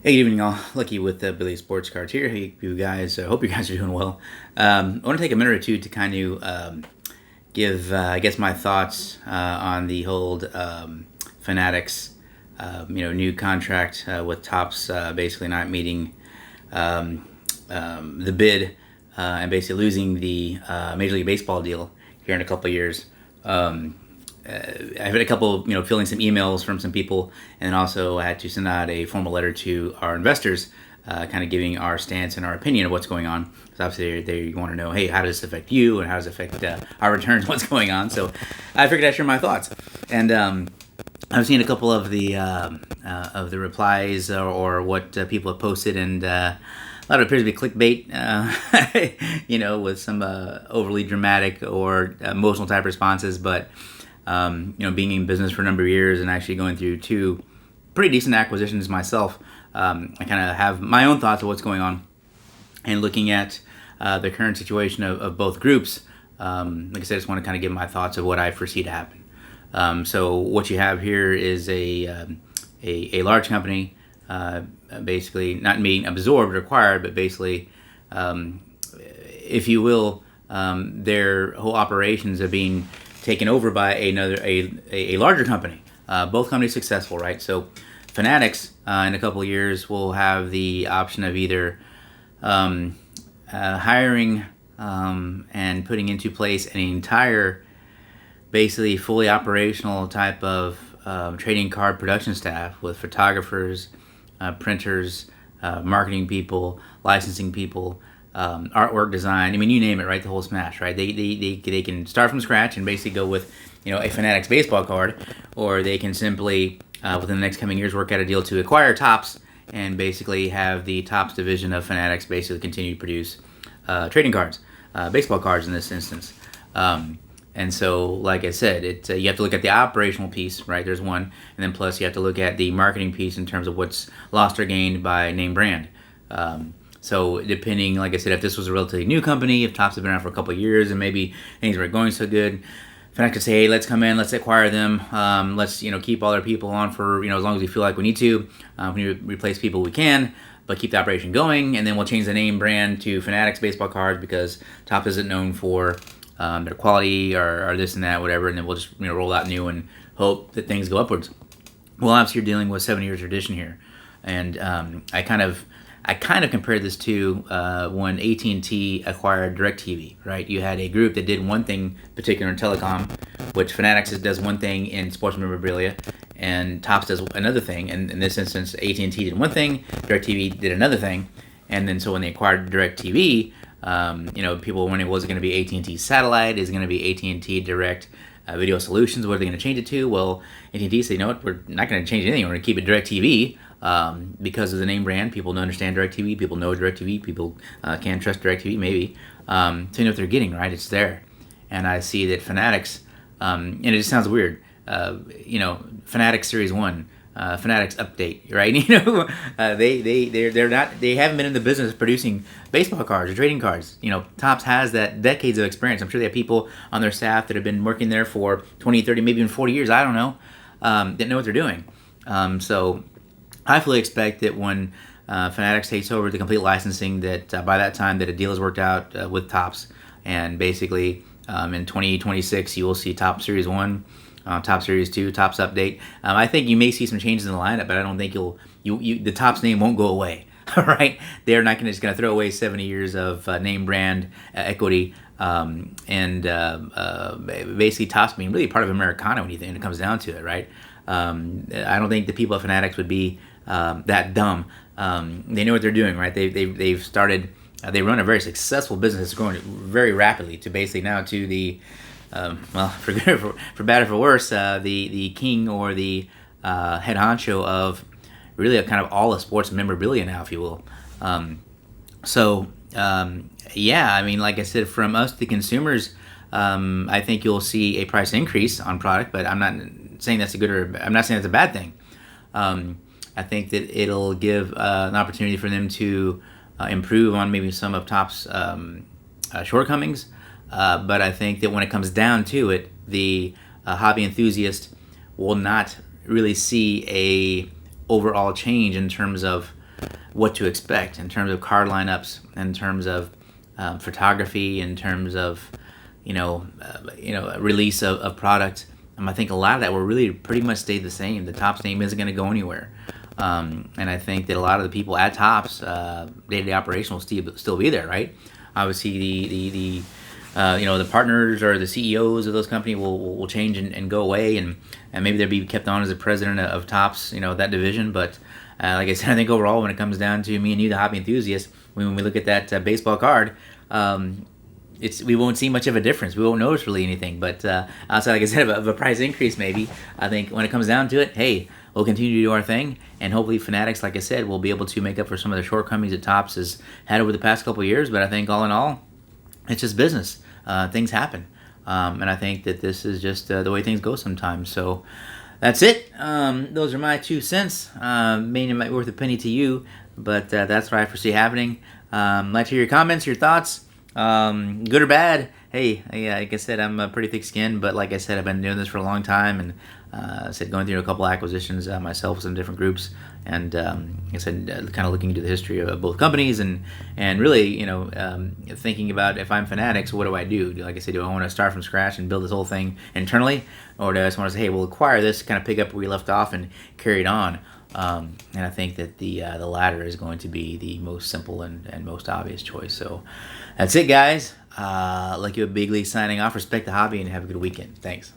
Hey, good evening, all. Lucky with Billy Sports Cards here. Hey, you guys. Hope you guys are doing well. I want to take a minute or two to kind of give, I guess, my thoughts on the whole Fanatics, new contract with Topps basically not meeting the bid and basically losing the Major League Baseball deal here in a couple of years. I've had a couple, filling some emails from some people, and also I had to send out a formal letter to our investors, kind of giving our stance and our opinion of what's going on. Because obviously they want to know, hey, how does this affect you, and how does it affect our returns? What's going on? So I figured I'd share my thoughts, and I've seen a couple of the replies or what people have posted, and a lot of it appears to be clickbait, with some overly dramatic or emotional type responses, but being in business for a number of years and actually going through two pretty decent acquisitions myself, I kind of have my own thoughts of what's going on and looking at the current situation of both groups. Like I said, I just want to kind of give my thoughts of what I foresee to happen. So what you have here is a large company, basically not being absorbed or acquired, but basically, if you will, their whole operations are being taken over by a larger company. Both companies successful, right? So Fanatics in a couple of years will have the option of either hiring and putting into place an entire, basically fully operational type of trading card production staff with photographers, printers, marketing people, licensing people, artwork design. I mean, you name it, right? The whole smash, right? They can start from scratch and basically go with, a Fanatics baseball card, or they can simply, within the next coming years, work out a deal to acquire Topps and basically have the Topps division of Fanatics basically continue to produce trading cards, baseball cards in this instance. And so, like I said, you have to look at the operational piece, right? There's one, and then plus you have to look at the marketing piece in terms of what's lost or gained by name brand. So depending, like I said, if this was a relatively new company, if Topps had been around for a couple of years and maybe things weren't going so good, Fanatics could say, hey, let's come in, let's acquire them, let's keep all our people on for as long as we feel like we need to. If we need to replace people, we can, but keep the operation going, and then we'll change the name brand to Fanatics baseball cards because Topps isn't known for their quality or this and that, whatever, and then we'll just roll out new and hope that things go upwards. Well, obviously you're dealing with 7 years tradition here, and I kind of compared this to when AT&T acquired DirecTV, right? You had a group that did one thing particular in telecom, which Fanatics does one thing in sports memorabilia, and Topps does another thing. And in this instance, AT&T did one thing, DirecTV did another thing, and then so when they acquired DirecTV, people were wondering, was it going to be AT&T Satellite? Is it going to be AT&T Direct Video Solutions? What are they going to change it to? Well, AT&T said, you know what, we're not going to change anything. We're going to keep it DirecTV. Because of the name brand, people don't understand DirecTV. People know DirecTV. People can trust DirecTV, maybe. So you know what they're getting, right? It's there. And I see that Fanatics, and it just sounds weird, Fanatics Series 1, Fanatics Update, right? They haven't been in the business of producing baseball cards or trading cards. Topps has that decades of experience. I'm sure they have people on their staff that have been working there for 20, 30, maybe even 40 years. I don't know. That know what they're doing. So I fully expect that when Fanatics takes over the complete licensing, that by that time that a deal is worked out with Topps, and basically in 2026 you will see Topps Series 1, Topps Series 2, Topps Update. I think you may see some changes in the lineup, but I don't think the Topps name won't go away. All right, they're not just going to throw away 70 years of name brand equity, and basically Topps being really part of Americana when it comes down to it, right? I don't think the people at Fanatics would be that dumb. They know what they're doing, right? They've started. They run a very successful business that's growing very rapidly to basically now to the for good for bad or for worse, the king or the head honcho of really a kind of all of sports memorabilia now, if you will. Yeah, I mean, like I said, from us the consumers, I think you'll see a price increase on product, but I'm not saying that's I'm not saying that's a bad thing. I think that it'll give an opportunity for them to improve on maybe some of Topps shortcomings. But I think that when it comes down to it, the hobby enthusiast will not really see a overall change in terms of what to expect in terms of card lineups, in terms of photography, in terms of release of product. I think a lot of that will really pretty much stay the same. The Topps name isn't going to go anywhere. And I think that a lot of the people at Topps, day-to-day operation will still be there, right? Obviously, the partners or the CEOs of those companies will change and go away, and maybe they'll be kept on as the president of Topps, that division. But like I said, I think overall, when it comes down to me and you, the hobby enthusiasts, when we look at that baseball card, we won't see much of a difference. We won't notice really anything. But outside, like I said, of a price increase, maybe, I think when it comes down to it, hey, we'll continue to do our thing, and hopefully Fanatics, like I said, will be able to make up for some of the shortcomings that Topps has had over the past couple of years. But I think all in all, it's just business. Things happen. And I think that this is just the way things go sometimes. So that's it. Those are my 2 cents. Maybe it might be worth a penny to you, but that's what I foresee happening. I'd like to hear your comments, your thoughts, good or bad. Hey, like I said, I'm pretty thick-skinned, but like I said, I've been doing this for a long time, and I said going through a couple acquisitions myself with some different groups, and like I said, kind of looking into the history of both companies, and really, thinking about if I'm Fanatics, what do I do? Like I said, do I want to start from scratch and build this whole thing internally, or do I just want to say, hey, we'll acquire this, kind of pick up where we left off and carry it on? And I think that the latter is going to be the most simple and most obvious choice. So that's it, guys. Like you, a big league signing off. Respect the hobby and have a good weekend. Thanks.